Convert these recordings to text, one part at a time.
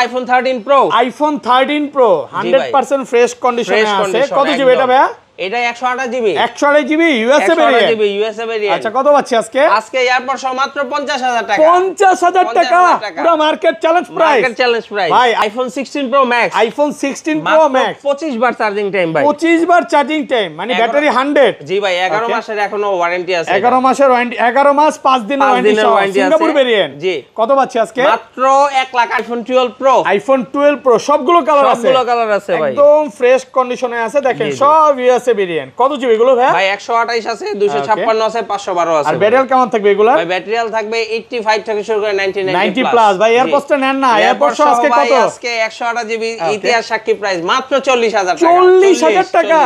IPhone 13 pro. IPhone 13 pro 100% fresh কন্ডিশনে আছে। কত জিবি এটা ভাইয়া? এটা 128 GB. 128 GB USA variant. 128 GB USA variant. আচ্ছা কত পাচ্ছি আজকে? আজকে এয়ারপড সহ মাত্র 50000 টাকা। 50000 টাকা পুরো market challenge price. Market challenge price. ভাই iPhone 16 Pro Max. IPhone 16 Pro Max 25 বার চার্জিং টাইম ভাই। 25 বার চার্জিং টাইম মানে ব্যাটারি 100। জি ভাই 11 মাসের এখনো ওয়ারেন্টি আছে। 11 মাসের ওয়ারেন্টি, 11 মাস 5 দিনের ওয়ারেন্টি সহ সিঙ্গাপুর ভেরিয়েন্ট। জি কত পাচ্ছি আজকে? মাত্র 1 lakh. IPhone 12 pro. IPhone 12 pro সবগুলো কালার আছে। সবগুলো কালার আছে ভাই। একদম ফ্রেশ কন্ডিশনে আছে দেখেন সব ইউএসএ ভেরিয়েন্ট। কত জিবি এগুলো ভাই? ভাই 128 আছে, 256 আছে, 512 আছে। আর ব্যাটারি কেমন থাকবে এগুলো? ভাই ব্যাটারি থাকবে 85 থেকে শুরু করে 90 প্লাস। ভাই এয়ারপডসটা নেন না, এয়ারপডস আজকে কত? আজকে 128 জিবি ইতিহাস সাক্ষী প্রাইস মাত্র 40000 টাকা। 40000 টাকা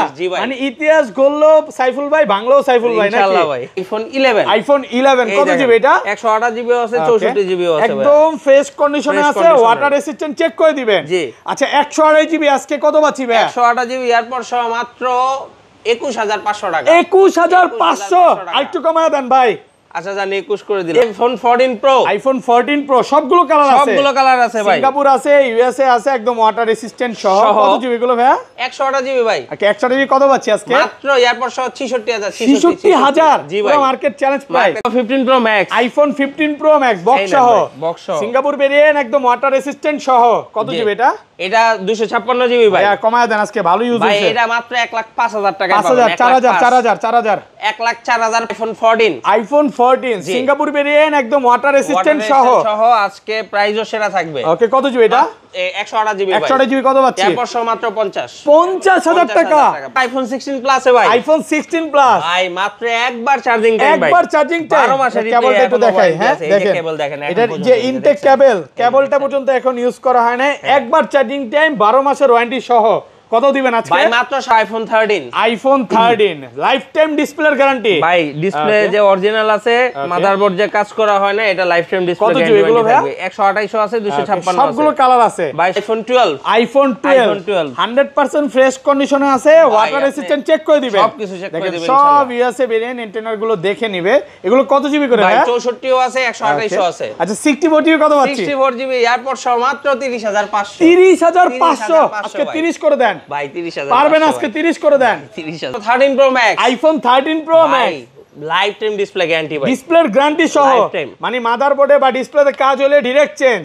মানে ইতিহাস গড়লো সাইফুল ভাই, বাংলাও সাইফুল ভাই নাকি? ইনশাআল্লাহ ভাই। আইফোন 11। আইফোন 11 কত জিবি এটা? 128 জিবি আছে, 64 জিবি আছে ভাই। একদম ফ্রেশ কন্ডিশনে আছে, ওয়াটার রেসিস্ট্যান্ট চেক করে দিবেন। জি আচ্ছা 128 জিবি আজকে কত পাচ্ছি ভাই? 128 জিবি এয়ারপড সহ মাত্র 21500 টাকা। 21500 আরেকটু কমায় দেন ভাই। আচ্ছা জানি 21 করে দিলাম। IPhone 14 pro. আইফোন 14 প্রো সবগুলো কালার আছে। সবগুলো কালার আছে ভাই। সিঙ্গাপুর আছে, ইউএসএ আছে, একদম ওয়াটার রেসিস্ট্যান্ট সহ। কত জিবি গুলো ভাই? 128 জিবি ভাই। ওকে 128 জিবি কত পাচ্ছি আজকে? মাত্র এয়ারপড সহ 66000। 66000 জি ভাই। পুরো market challenge price. 15 pro Max. IPhone 15 pro max box সহ। বক্স সহ সিঙ্গাপুর ভেরিয়েন্ট একদম ওয়াটার রেসিস্ট্যান্ট সহ। কত জিবি এটা? এটা 256 জিবি ভাই। কমায় দেন আজকে ভালো ইউজ ভাই হইছে। এটা মাত্র 1,05,000 টাকা পাবেন। 5000 4000 1,04,000 আইফোন 14। আইফোন 14 সিঙ্গাপুর ভেরিয়েন্ট একদম ওয়াটার রেসিস্ট্যান্ট সহ আজকে প্রাইসও সেরা থাকবে। ওকে কত জিবি এটা? 128 জিবি ভাই। 128 জিবি কত পাচ্ছি? এরপর সহ মাত্র 50000 টাকা। আইফোন 16 প্লাস এ ভাই। আইফোন 16 প্লাস ভাই মাত্র একবার চার্জিং টাইম ভাই। একবার চার্জিং টাইম। 12 মাসের কেবলটা একটু দেখাই। হ্যাঁ দেখেন কেবল দেখেন। এটা যে ইনটেক কেবলটা পর্যন্ত এখন ইউজ করা হয় না। একবার চার্জিং টাইম, 12 মাসের ওয়ারেন্টি সহ। কত দিবেন আজকে? ভাই মাত্র আইফোন 13। আইফোন 13 লাইফ টাইম ডিসপ্লের গ্যারান্টি। ভাই ডিসপ্লে যে অরিজিনাল আছে, মাদারবোর্ড যে কাজ করা হয় না, এটা লাইফ টাইম ডিসপ্লে গ্যারান্টি। কত জিবি এগুলো ভাই? 128 আছে, 256 আছে। সবগুলো কালার আছে। ভাই আইফোন 12। আইফোন 12 100% ফ্রেশ কন্ডিশনে আছে, ওয়াটার রেসিস্ট্যান্ট চেক করে দিবেন। সবকিছু চেক করে দিবেন সব ইউএসএ ভেরিয়েন্ট এন্টেনার গুলো দেখে নিবে। এগুলো কত জিবি করে ভাই? 64 ও আছে, 128 ও আছে। আচ্ছা 64 জিবি কত পাচ্ছি? 64 জিবি এয়ারপড সহ মাত্র 30500। 30500 আজকে 30 করে দেন ভাই। 30000 পারবেন আজকে 30 করে দেন। 30000 13 pro Max. IPhone 13 pro max life time display guarantee ভাই। ডিসপ্লের গ্যারান্টি সহ মানে মাদারবোর্ডে বা ডিসপ্লেতে কাজ হলে ডাইরেক্ট চেঞ্জ।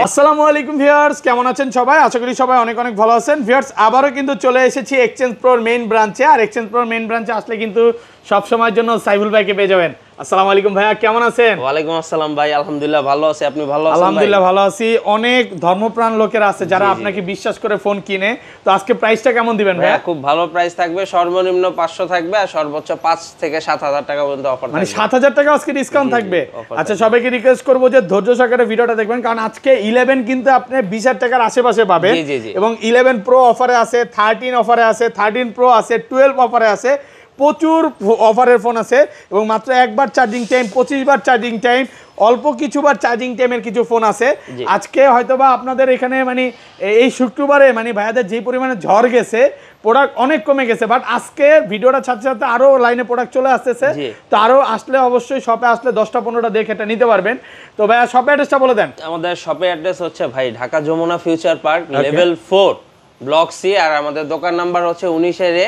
আসসালামু আলাইকুম ভিউয়ার্স, কেমন আছেন সবাই? আশা করি সবাই অনেক অনেক ভালো আছেন। ভিউয়ার্স আবারো কিন্তু চলে এসেছি এক্সচেঞ্জ প্রোর মেইন ব্রাঞ্চে। আর এক্সচেঞ্জ প্রোর মেইন ব্রাঞ্চে আসলে কিন্তু সব সময়ের জন্য সাইফুল ভাইকে পেয়ে যাবেন। আসসালামু আলাইকুম ভাইয়া, কেমন আছেন? ওয়ালাইকুম আসসালাম ভাই, আলহামদুলিল্লাহ ভালো আছি। আপনি ভালো আছেন? আলহামদুলিল্লাহ ভালো আছি। অনেক ধর্মপ্রাণ লোকেরা আছে যারা আপনাকে বিশ্বাস করে ফোন কিনে। তো আজকে প্রাইসটা কেমন দিবেন ভাইয়া? খুব ভালো প্রাইস থাকবে, সর্বনিম্ন 500 থাকবে আর সর্বোচ্চ 5 থেকে 7000 টাকা পর্যন্ত অফার থাকবে। মানে 7000 টাকা আজকে ডিসকাউন্ট থাকবে। আচ্ছা সবাইকে রিকোয়েস্ট করব যে ধৈর্য সহকারে ভিডিওটা দেখবেন, কারণ আজকে 11 কিন্তু আপনি 20000 টাকার আশেপাশে পাবেন। এবং 11 প্রো অফারে আছে, 13 অফারে আছে, 13 প্রো আছে, 12 অফারে আছে, প্রচুর অফারের ফোন আছে। এবং মাত্র একবার চার্জিং টাইম, 25 বার চার্জিং টাইম, অল্প কিছুবার চার্জিং টাইমের কিছু ফোন আছে। আজকে হয়তোবা আপনাদের এখানে মানে এই শুক্রবারে মানে ভাইয়াদের যে পরিমাণে ঝড় গেছে, প্রোডাক্ট অনেক কমে গেছে। বাট আজকে ভিডিওটার সাথে সাথে আরো লাইনে প্রোডাক্ট চলে আসতেছে। তো আরো আসলে অবশ্যই শপে আসলে 10টা 15টা দেখে এটা নিতে পারবেন। তো ভাইয়া শপের অ্যাড্রেসটা বলে দেন। আমাদের শপের অ্যাড্রেস হচ্ছে ভাই Dhaka Jamuna future park level 4 block C. আর আমাদের দোকান নাম্বার হচ্ছে 19 এ।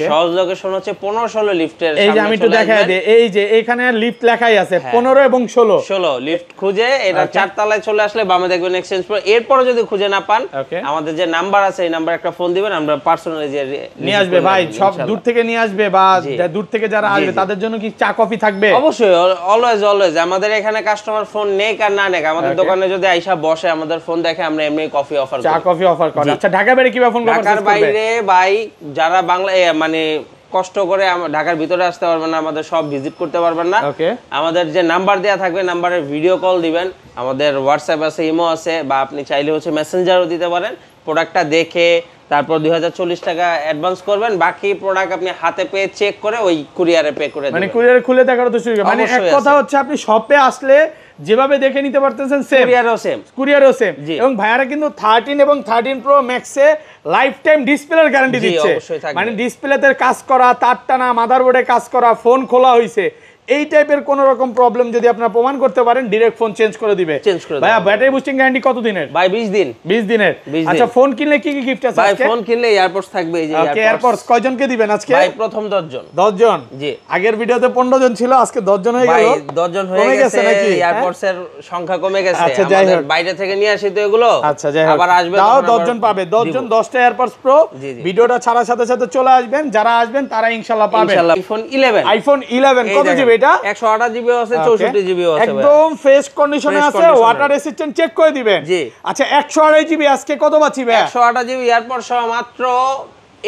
সহজ লোকেশন হচ্ছে 15-16 লিফটের সামনে। এই যে আমি একটু দেখাই দিই, এই যে এখানে লিফট লেখাই আছে 15 এবং 16 লিফট খুঁজে এটা 4 তলায় চলে আসলে বামে দেখবেন এক্সচেঞ্জ প্রো। এরপর যদি খুঁজে না পান আমাদের যে নাম্বার আছে এই নাম্বার একটা ফোন দিবেন, আমরা পার্সোনালি যে নিয়ে আসবে ভাই। সব দূর থেকে নিয়ে আসবে বা দূর থেকে যারা আসবে তাদের জন্য কি চা কফি থাকবে? অবশ্যই, অলওয়েজ আমাদের এখানে কাস্টমার ফোন নেক আর না নেক আমাদের দোকানে যদি আইসা বসে আমাদের ফোন দেখে আমরা এমনি কফি অফার করি, চা কফি অফার করি। আচ্ছা ঢাকা বাইরে কি ফোন করবে? ঢাকার বাইরে ভাই যারা বাংলা মানে কষ্ট করে ঢাকার ভিতরে আসতে পারবেন না, আমাদের সব ভিজিট করতে পারবেন না, আমাদের যে নাম্বার দেয়া থাকবে নাম্বারে ভিডিও কল দিবেন। আমাদের হোয়াটসঅ্যাপ আছে, ইমো আছে, বা আপনি চাইলে হচ্ছে মেসেঞ্জারও দিতে পারেন। প্রোডাক্টটা দেখে তারপর 2040 টাকা অ্যাডভান্স করবেন, বাকি প্রোডাক্ট আপনি হাতে পেয়ে চেক করে ওই কুরিয়ারে পে করে দিবেন। মানে কুরিয়ারে খুলে দেখার তো সুযোগ। মানে এক কথা হচ্ছে আপনি শপে আসলে যেভাবে দেখে নিতে পারতেছেন সেম, কুরিয়ারও সেম। এবং ভাইয়ারা কিন্তু 13 এবং 13 প্রো ম্যাক্সে লাইফ টাইম ডিসপ্লের গ্যারান্টি দিচ্ছে। মানে ডিসপ্লেতে কাজ করা, তার টানা, মাদারবোর্ডে কাজ করা, ফোন খোলা হইছে, এই টাইপের কোন রকম প্রবলেম যদি আপনারা প্রমাণ করতে পারেন ডাইরেক্ট ফোন চেঞ্জ করে দিবে। ভাইয়া ব্যাটারি বুস্টিং গ্যারান্টি কত দিনের? ভাই 20 দিন। 20 দিনের। আচ্ছা ফোন কিনলে কি কি গিফট আছে আজকে? ভাই ফোন কিনলে এয়ারপডস থাকবে, এই যে এয়ারপডস কয়জনকে দিবেন আজকে? ভাই প্রথম 10 জন। 10 জন? জি। আগের ভিডিওতে 15 জন ছিল, আজকে 10 জন হয়ে গেল। ভাই 10 জন হয়ে গেছে নাকি? এয়ারপডস এর সংখ্যা কমে গেছে, আমাদের বাইরে থেকে নিয়ে আসি তো এগুলো। আচ্ছা যাই হোক, আবার আসবে, তাও 10 জন পাবে। 10 জন 10টা এয়ারপডস প্রো। ভিডিওটা ছাড়ার সাথে সাথে চলে আসবেন, যারা আসবেন তারা ইনশাআল্লাহ পাবেন। ইনশাআল্লাহ আইফোন 11 কত জিবি এটা? 128 জিবি আছে, 64 জিবি আছে, একদম ফ্রেশ কন্ডিশনে আছে, ওয়াটার রেসিস্ট্যান্ট চেক করে দিবেন। জি। আচ্ছা 128 জিবি আজকে কত পাচ্ছি ভাই? 128 জিবি এয়ারপড সহ মাত্র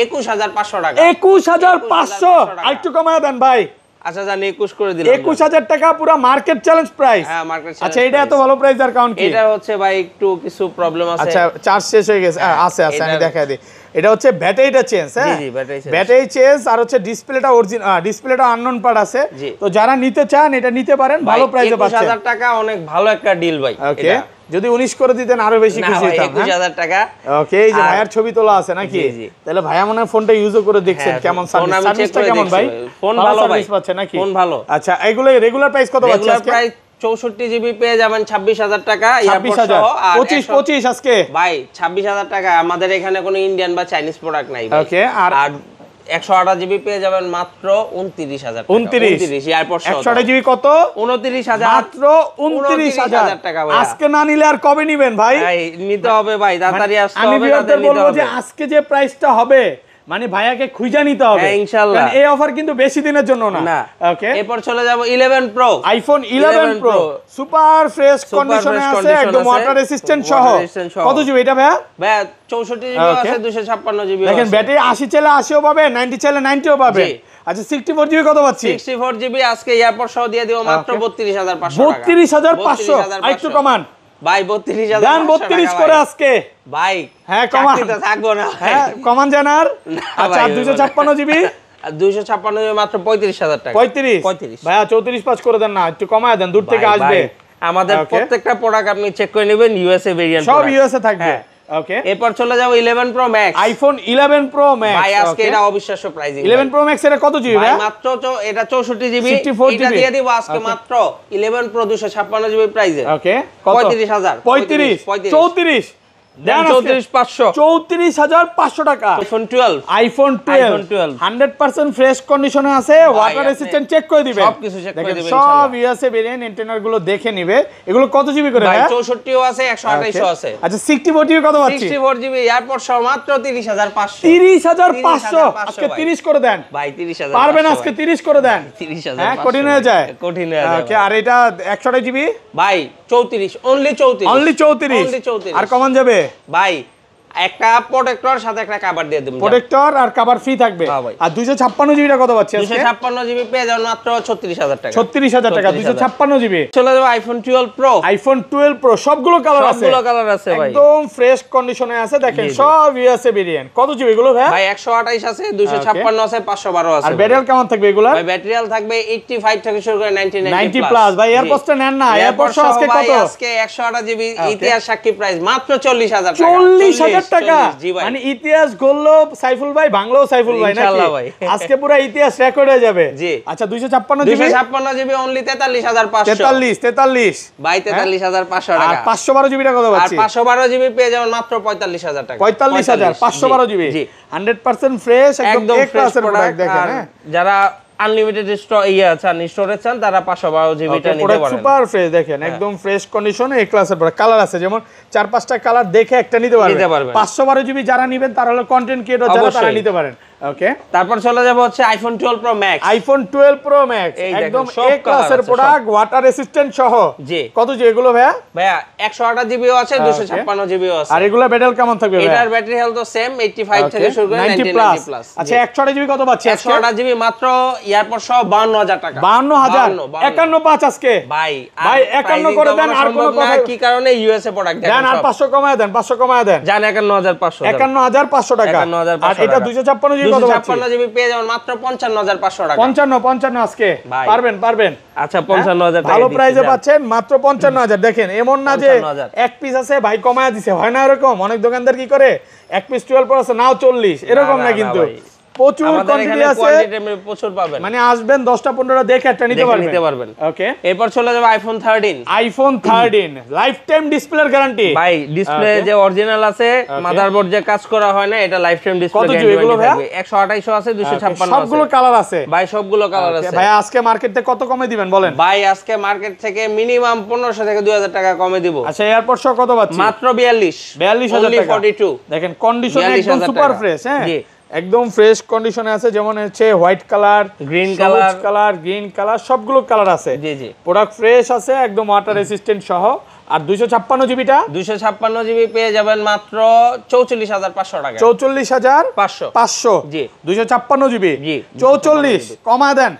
21500 টাকা। 21500 আরেকটু কমায় দেন ভাই। আচ্ছা জানি 21 করে দিলাম। 21000 টাকা পুরো মার্কেট চ্যালেঞ্জ প্রাইস। হ্যাঁ মার্কেট চ্যালেঞ্জ। আচ্ছা এটা এত ভালো প্রাইস আর কাউন্ট কি? এটা হচ্ছে ভাই একটু কিছু প্রবলেম আছে। আচ্ছা চার্জ শেষ হয়ে গেছে, আছে আমি দেখাই দিই। এটা হচ্ছে ব্যাটারিটা চেঞ্জ, হ্যাঁ জি ব্যাটারি চেঞ্জ। ব্যাটারি চেঞ্জ আর হচ্ছে ডিসপ্লেটা অরিজিনাল, ডিসপ্লেটা আননোন পার্ট আছে। তো যারা নিতে চান এটা নিতে পারেন, ভালো প্রাইসে পাচ্ছেন। 21000 টাকা অনেক ভালো একটা ডিল ভাই। ওকে যদি 19 করে দিতেন আরো বেশি খুশি হতাম। 21000 টাকা। ওকে এই যে ভাইয়ার ছবি তোলা আছে নাকি? তাহলে ভাইয়া মনে হয় ফোনটা ইউজও করে দেখছেন কেমন সার্ভিসটা কেমন ভাই? ফোন ভালো ভাই, পাচ্ছে নাকি? ফোন ভালো। আচ্ছা এগুলো রেগুলার প্রাইস কত পাচ্ছেন আজকে? প্রাইস 64 জিবি পেয়ে যাবেন 26000 টাকা। 25 আজকে ভাই 26000 টাকা। আমাদের এখানে কোনো ইন্ডিয়ান বা চাইনিজ প্রোডাক্ট নাই ভাই। ওকে আর 128 জিবি পেয়ে যাবেন মাত্র 29000 টাকা। 29 এয়ারপড 128 জিবি কত? 29000 মাত্র 29000 টাকা ভাই। আজকে না নিলে আর কবে নিবেন ভাই? ভাই নিতে হবে ভাই, তাড়াতাড়ি আসতে হবে। আমি ভিউয়ারদের বলবো যে আজকে যে প্রাইসটা হবে মানে ভাইয়াকে খুঁজে নিতে হবে। হ্যাঁ ইনশাআল্লাহ। কারণ এই অফার কিন্তু বেশি দিনের জন্য না। ওকে এরপর চলে যাব 11 pro. IPhone 11 pro super fresh কন্ডিশনে আছে, একদম ওয়াটার রেসিস্ট্যান্ট সহ। কত জিবি এটা ভাইয়া? ভাই 64 জিবি আছে, 256 জিবি আছে। দেখেন ব্যাটারি 80 চাইলে 80ও পাবে, 90 চাইলে 90ও পাবে। আচ্ছা 64 জিবি কত পাচ্ছি? 64 জিবি আজকে এয়ারপড সহ দিয়ে দিব মাত্র 32500 টাকা। 32500 আরেকটু কমান ভাই। 32000 দান 32 করে আজকে ভাই। হ্যাঁ কমান থাকবো না। হ্যাঁ কমান জানার। আচ্ছা 256 জিবি 256 জিবি মাত্র 35000 টাকা। 35 ভাইয়া 34 করে দেন না, একটু কমায় দেন, দূর থেকে আসবে। আমাদের প্রত্যেকটা প্রোডাক্ট আপনি চেক করে নেবেন, ইউএসএ ভেরিয়েন্ট সব ইউএসএ থাকবে। ওকে এরপর চলে যাব 11 pro Max. IPhone 11 pro max ভাই আজকে এটা অবিশ্বাস্য প্রাইসিং। 11 প্রো ম্যাক্স এটা কত জিবি ভাই? মাত্র এটা 64 জিবি, এটা দিয়ে দিব আজকে মাত্র 11 প্রো 256 জিবি প্রাইসে। ওকে 35000 34 34500 টাকা। আইফোন 12 100% ফ্রেশ কন্ডিশনে আছে, ওয়াটার রেসিস্ট্যান্ট চেক করে দিবেন। সবকিছু চেক করে দিবেন সব ইউএসএ ভেরিয়েন্ট এন্টেনার গুলো দেখে নিবে। এগুলো কত জিবি করে ভাই? 64ও আছে, 128ও আছে। আচ্ছা 64 জিবি কত পাচ্ছি? 64 জিবি এয়ারপড সহ মাত্র 30500। 30500 আজকে 30 করে দেন ভাই। 30000 পারবেন আজকে 30 করে দেন। 30500 হ্যাঁ কঠিন হয়ে যায়, কঠিন হয়ে যায়। ওকে আর এটা 128 জিবি ভাই 34 অনলি 34 আর কমান যাবে ভাই। একটা প্রোটেক্টর সাথে একটা কভার দিয়ে দেব। প্রোটেক্টর আর কভার ফ্রি থাকবে। আর 256 জিবিটা কত পাচ্ছি আজকে? 256 জিবি পেয়ে যাবেন মাত্র 36000 টাকা। 36000 টাকা 256 জিবি। চলে যাবে আইফোন 12 প্রো। আইফোন 12 প্রো সবগুলো কালার আছে, সবগুলো কালার আছে ভাই, একদম ফ্রেশ কন্ডিশনে আছে। দেখেন সব ইউএসএ ভেরিয়েন্ট। কত জিবি এগুলো ভাই? ভাই 128 আছে, 256 আছে, 512 আছে। আর ব্যাটারি কেমন থাকবে এগুলা? ভাই ব্যাটারি থাকবে 85 থেকে শুরু করে 90 প্লাস। ভাই এয়ারপডসটা নেন না, এয়ারপডস আজকে কত? আজকে 128 জিবি ইতিহাস সাক্ষী প্রাইস মাত্র 40000 টাকা। 40000 টাকা মানে ইতিহাস গড়লো সাইফুল ভাই, বাংলাও সাইফুল ভাই নাকি? আজকে পুরো ইতিহাস রেকর্ড হয়ে যাবে। জি আচ্ছা 256 জিবি অনলি 43500। 43 ভাই 43500 টাকা। আর 512 জিবিটা কত পাচ্ছি? আর 512 জিবি পেয়ে যাবেন মাত্র 45000 টাকা। 45000 512 জিবি 100% ফ্রেশ, একদম এ ক্লাসের প্রোডাক্ট। দেখেন যারা আনলিমিটেড স্টোরেজ চান তারা 512 জিবিটা নিতে পারেন। সুপার ফ্রেশ দেখেন, একদম ফ্রেশ কন্ডিশনে এ ক্লাসের প্রোডাক্ট। কালার আছে যেমন 4-5টা কালার দেখে একটা নিতে পারবেন। 512 জিবি যারা নেবেন তারা হলো কন্টেন্ট ক্রিয়েটর, যারা তারা নিতে পারেন। ওকে তারপর চলে যাব হচ্ছে iPhone 12 pro Max. IPhone 12 pro max একদম এ ক্লাসের প্রোডাক্ট, ওয়াটার রেসিস্ট্যান্ট সহ। জি কত জি এগুলো ভাইয়া? ভাইয়া 128 জিবিও আছে, 256 জিবিও আছে। আর এগুলা ব্যাটারি কেমন থাকবে ভাইয়া? এটার ব্যাটারি হেলথ তো সেম 85 থেকে শুরু করে 90 প্লাস। আচ্ছা 128 জিবি কত পাচ্ছি? 128 জিবি মাত্র এয়ারপড সহ 52000 টাকা। 52000 51.5 আজকে ভাই 51 করে দেন। আর কোন কথা কি কারণে ইউএসএ প্রোডাক্ট দেন? আর 500 কমায় দেন, 500 কমায় দেন। জান 51500 51500 টাকা। আর এটা 256 জিবি কত পাচ্ছি? 256 জিবি পেয়ে যাবেন মাত্র 55500 টাকা। 55 আজকে পারবেন। আচ্ছা 55000 টাকা ভালো প্রাইসে পাচ্ছেন মাত্র 55000। দেখেন এমন না যে এক পিস আছে ভাই কমায়া দিছে, হয় না এরকম। অনেক দোকানদার কি করে এক পিস 12 প্রো আছে নাও 40, এরকম না কিন্তু প্রচুর কোয়ান্টিটি আছে, প্রচুর পাবেন, মানে আসবেন 10টা 15টা দেখে একটা নিতে পারবেন। ওকে, এরপর চলে যাবে আইফোন 13। আইফোন 13 লাইফ টাইম ডিসপ্লের গ্যারান্টি ভাই, ডিসপ্লে যে অরিজিনাল আছে, মাদারবোর্ড যে কাজ করা হয় না, এটা লাইফ টাইম ডিসপ্লে কত জিবি এগুলো ভাই? 128 আছে, 256 আছে, সবগুলো কালার আছে ভাই, সবগুলো কালার আছে। ভাই আজকে মার্কেট থেকে কত কমে দিবেন বলেন? ভাই আজকে মার্কেট থেকে মিনিমাম 1500 থেকে 2000 টাকা কমে দিব। আচ্ছা, এয়ারপড সহ কত পাচ্ছি? মাত্র 42000 টাকা। 42 দেখেন কন্ডিশন একদম সুপার ফ্রেশ। হ্যাঁ, একদম ফ্রেশ কন্ডিশনে আছে, যেমন হচ্ছে white colour, green colour, green colour, সবগুলো কালার আছে। জি জি, প্রোডাক্ট ফ্রেশ আছে একদম, ওয়াটার রেসিস্ট্যান্ট সহ। আর 256 জিবিটা 256 জিবি পেয়ে যাবেন মাত্র 44500 টাকা। 44500 জি, 256 জিবি জি, 44 কমায় দেন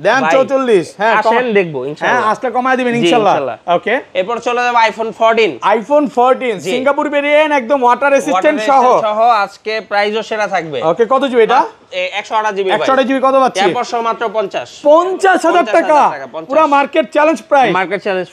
44। হ্যাঁ, আসেন দেখবো ইনশাআল্লাহ। হ্যাঁ, আসলে কমায় দিবেন ইনশাআল্লাহ। ওকে, এরপর চলে যাবে আইফোন 14। আইফোন 14 সিঙ্গাপুর ভেরিয়েন্ট, একদম ওয়াটার রেসিস্ট্যান্ট সহ। আজকে প্রাইসও সেরা থাকবে। ওকে, কত জিবি এটা? 128 জিবি। 128 জিবি কত পাচ্ছি? এরপর সহ মাত্র 50000 টাকা। পুরো মার্কেট চ্যালেঞ্জ প্রাইস,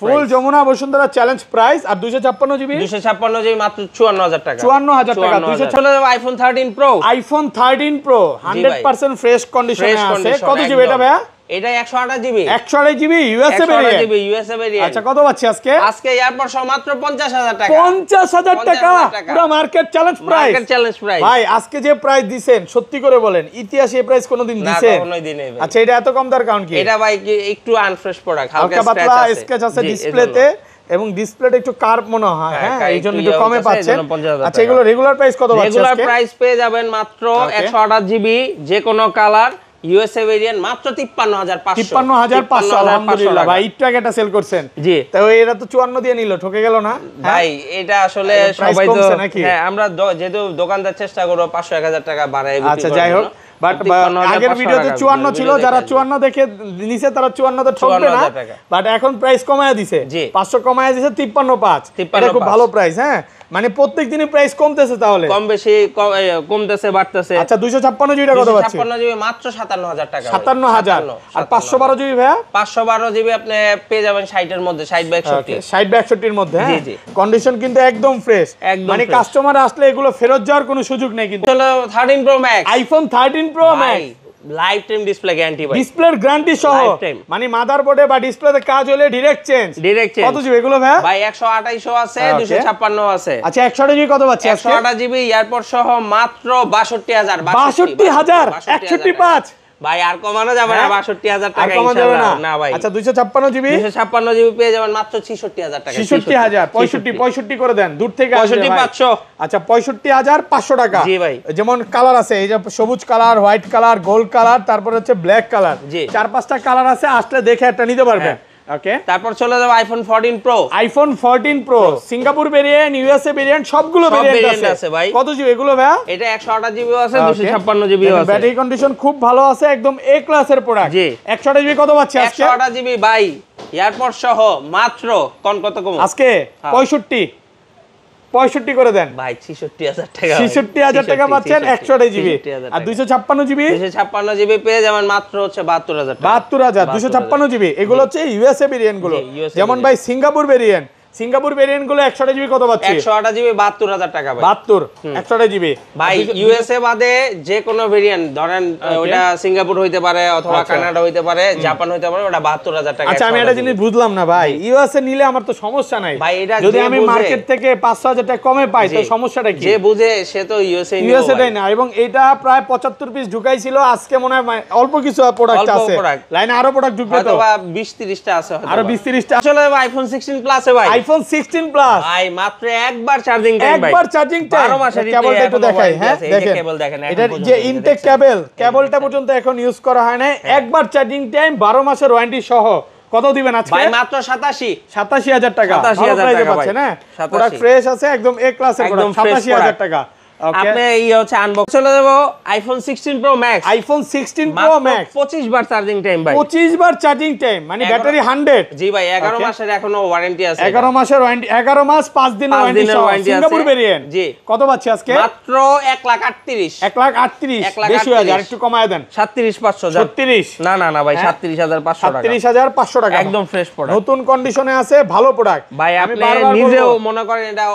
ফুল যমুনা বসুন্ধরা চ্যালেঞ্জ প্রাইস। আর 256 জিবি 256 জিবি মাত্র 54000 টাকা। 54000 টাকা। 200 চলে যাবে iPhone 13 pro. IPhone 13 pro 100% fresh কন্ডিশনে আছে। কত জিবি এটা ভাইয়া? এটা 128 GB. 128 GB USA variant. USA variant. আচ্ছা, কত পাচ্ছি আজকে? আজকে এয়ারপড সহ মাত্র 50000 টাকা। 50000 টাকা পুরো market challenge price. Market challenge price. ভাই আজকে যে প্রাইস দিবেন, সত্যি করে বলেন, ইতিহাসে এই প্রাইস কোনোদিন দিয়েছে? না, কোনোই দিন নেই। আচ্ছা, এটা এত কম দার কারণ কি? এটা ভাই একটু আনফ্রেশ প্রোডাক্ট, হালকা পাতলা স্ক্র্যাচ আছে ডিসপ্লেতে, এবং ডিসপ্লেটা একটু কার্ভ মনে হয়। হ্যাঁ, এইজন্য একটু কমে পাচ্ছেন। আচ্ছা, এগুলো রেগুলার প্রাইস কত পাচ্ছেন? রেগুলার প্রাইস পেয়ে যাবেন মাত্র 128 জিবি, যে কোনো কালার, ইউএসএ ভেরিয়েন্ট, মাত্র 53500। 53500 আলহামদুলিল্লাহ। ভাই একটু আগে এটা সেল করছেন। জি, তো এরা তো 54 দিয়ে নিল, ঠকে গেল না ভাই? এটা আসলে সবাই তো, হ্যাঁ, আমরা যেহেতু দোকানদার চেষ্টা করব 500-1000 টাকা বাড়ায় বিক্রি। আচ্ছা, যাই হোক, বাট আগের ভিডিওতে 54 ছিল, যারা 54 দেখে নিছে তারা 54 তে ঠকবে না। বাট এখন প্রাইস কমায়া দিছে, 500 কমায়া দিছে 53500। এটা খুব ভালো প্রাইস। হ্যাঁ, মানে প্রত্যেক দিনই প্রাইস কমতেছে, তাহলে কম বেশি কমতেছে বাড়তেছে। আচ্ছা, 256 জিবি কত পাচ্ছি? 256 জিবি মাত্র 57000 টাকা। 57000। আর 512 জিবি ভাইয়া? 512 জিবি আপনি পেয়ে যাবেন 60 এর মধ্যে, 60/61। 60/61 এর মধ্যে। জি জি, কন্ডিশন কিন্তু একদম ফ্রেশ, মানে কাস্টমার আসলে এগুলো ফেরত যাওয়ার কোনো সুযোগ নেই। কিন্তু চলো 13 pro Max. IPhone 13 pro max life time display guarantee ভাই, ডিসপ্লের গ্যারান্টি সহ, মানে মাদারবোর্ডে বা ডিসপ্লেতে কাজ হলে ডাইরেক্ট চেঞ্জ। কত জিবি এগুলো ভাই? ভাই 128 আছে, 256 আছে। আচ্ছা, 128 জিবি কত পাচ্ছি আজকে? 128 জিবি এয়ারপড সহ মাত্র 62000। 62000 165 ভাই, আর কমানো যাবে না 62000 টাকা ইনশাআল্লাহ। না ভাই। আচ্ছা, 256 জিবি 256 জিবি পেয়ে যাবেন মাত্র 66000 টাকা। 66000 65 করে দেন, দূর থেকে 65500। আচ্ছা, 65500 টাকা। জি ভাই, যেমন কালার আছে, এই যে সবুজ colour, white colour, gold colour, তারপর হচ্ছে ব্ল্যাক কালার। 4-5টা কালার আছে, আসলে দেখে একটা নিতে পারবেন। ওকে, তারপর চলে যাবে iPhone 14 pro. IPhone 14 pro Singapore variant, USA variant, সবগুলো ভেরিয়েন্ট আছে ভাই। কত জিবি এগুলো ভাই? এটা 128 জিবি আছে, 256 জিবি আছে। ব্যাটারি কন্ডিশন খুব ভালো আছে, একদম এ ক্লাসের প্রোডাক্ট। জি, 128 জিবি কত পাচ্ছি আজকে? 128 জিবি ভাই, এয়ারপড সহ মাত্র কত কম আজকে? 65 করে দেন ভাই। 66000 টাকা। 66000 টাকা পাচ্ছেন 128 জিবি। আর 256 জিবি? 256 জিবি পেয়ে যাবেন মাত্র হচ্ছে 72000 টাকা। 72000 256 জিবি। এগুলো হচ্ছে ইউএসএ ভেরিয়েন্ট গুলো। যেমন ভাই সিঙ্গাপুর ভেরিয়েন্ট, সিঙ্গাপুর ভেরিয়েন্ট গুলো 128 জিবি কত পাচ্ছি? 128 জিবি 72000 টাকা ভাই। 72 128 জিবি ভাই। ইউএসএ বাদে যে কোনো ভেরিয়েন্ট ধরেন, ওটা সিঙ্গাপুর হইতে পারে অথবা কানাডা হইতে পারে, জাপান হইতে পারে, ওটা 72000 টাকা। আচ্ছা, আমি একটা জিনিস বুঝলাম না ভাই, ইউএসএ নিলে আমার তো সমস্যা নাই ভাই, যদি আমি মার্কেট থেকে 500,000 টাকা কমে পাই তো সমস্যাটা কি? যে বুঝে সে তো ইউএসএ টাই না। এবং এটা প্রায় 75 পিস ঢুকাইছিল, আজকে মনে হয় অল্প কিছু প্রোডাক্ট আছে, লাইনে আরো প্রোডাক্ট ঢুকবে তো, 20-30টা আছে, আরো 20-30টা। চলে ভাই আইফোন 16 প্লাস এ ভাই। আইফোন 16 প্লাস ভাই মাত্র একবার চার্জিং টাইম ভাই, একবার চার্জিং টাইম। 12 মাসের কেবলটা একটু দেখাই। হ্যাঁ, দেখেন কেবল দেখেন, এটা যে ইনটেক কেবলটা পর্যন্ত এখন ইউজ করা হয় না। একবার চার্জিং টাইম, 12 মাসের ওয়ারেন্টি সহ। কত দিবেন আজকে ভাই? মাত্র 87000 টাকা। 87000 টাকা ভাই, প্রোডাক্ট ফ্রেশ আছে, একদম এ ক্লাসের প্রোডাক্ট। 87000 টাকা। আপনি হচ্ছে আনবক্স। চলে যাব iPhone 16 Pro Max. IPhone 16 Pro Max 25 বার চার্জিং টাইম ভাই। 25 বার চার্জিং টাইম, মানে ব্যাটারি 100। জি ভাই, 11 মাসের এখনো ওয়ারেন্টি আছে। 11 মাসের ওয়ারেন্টি, 11 মাস 5 দিনের ওয়ারেন্টি আছে। Singapore variant. জি, কত পাচ্ছি আজকে? মাত্র 138। 138 বেশি হয়ে যায়, একটু কমায় দেন। 37500। 36 না না না ভাই, 37500 টাকা। 37500 টাকা একদম ফ্রেশ প্রোডাক্ট, নতুন কন্ডিশনে আছে, ভালো প্রোডাক্ট ভাই। আপনি নিজেও মনে করেন এটা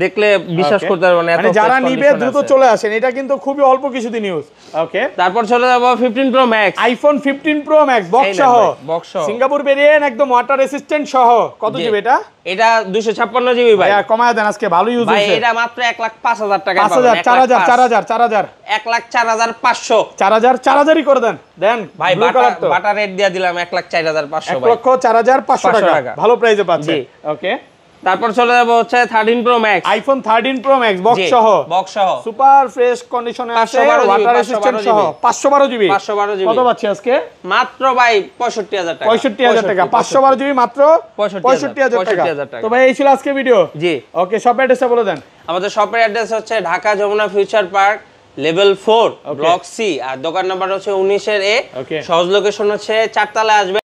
দেখলে বিশ্বাস করতে পারবেন না। যারা নিবে দ্রুত চলে আসেন, এটা কিন্তু খুবই অল্প কিছুদিন ইউজ। ওকে, তারপর চলে যাব 15 pro Max, iPhone 15 pro max box সহ, সিঙ্গাপুর ভেরিয়েন্ট, একদম ওয়াটার রেসিস্ট্যান্ট সহ। কত জিবি এটা? এটা 256 জিবি ভাই। কমায় দেন, আজকে ভালো ইউজ হইছে ভাই। এটা মাত্র 1,05,000 টাকা পাবেন। 5000 4000 1,04,500 4000ই করে দেন। দেন ভাই, বাটা রেট দিয়ে দিলাম 1,04,500 ভাই। 1,04,500 টাকা ভালো প্রাইসে পাচ্ছেন। ওকে, তারপর চলে যাব হচ্ছে 13 pro Max, iPhone 13 pro max box সহ, সুপার ফ্রেশ কন্ডিশনে আছে, ওয়াটার রেসিস্ট্যান্ট সহ, 512 জিবি। কত পাচ্ছি আজকে? মাত্র ভাই 65,000 টাকা। 65,000 টাকা, 512 জিবি মাত্র 65,000 টাকা। তো ভাই এই ছিল আজকে ভিডিও। জি, ওকে, শপ অ্যাড্রেসটা বলে দেন। আমাদের শপের অ্যাড্রেস হচ্ছে Dhaka Jamuna future park level 4 block C, আর দোকান নাম্বার হচ্ছে 19 এর এ। সহজ লোকেশন হচ্ছে 4 তলায় আসবে।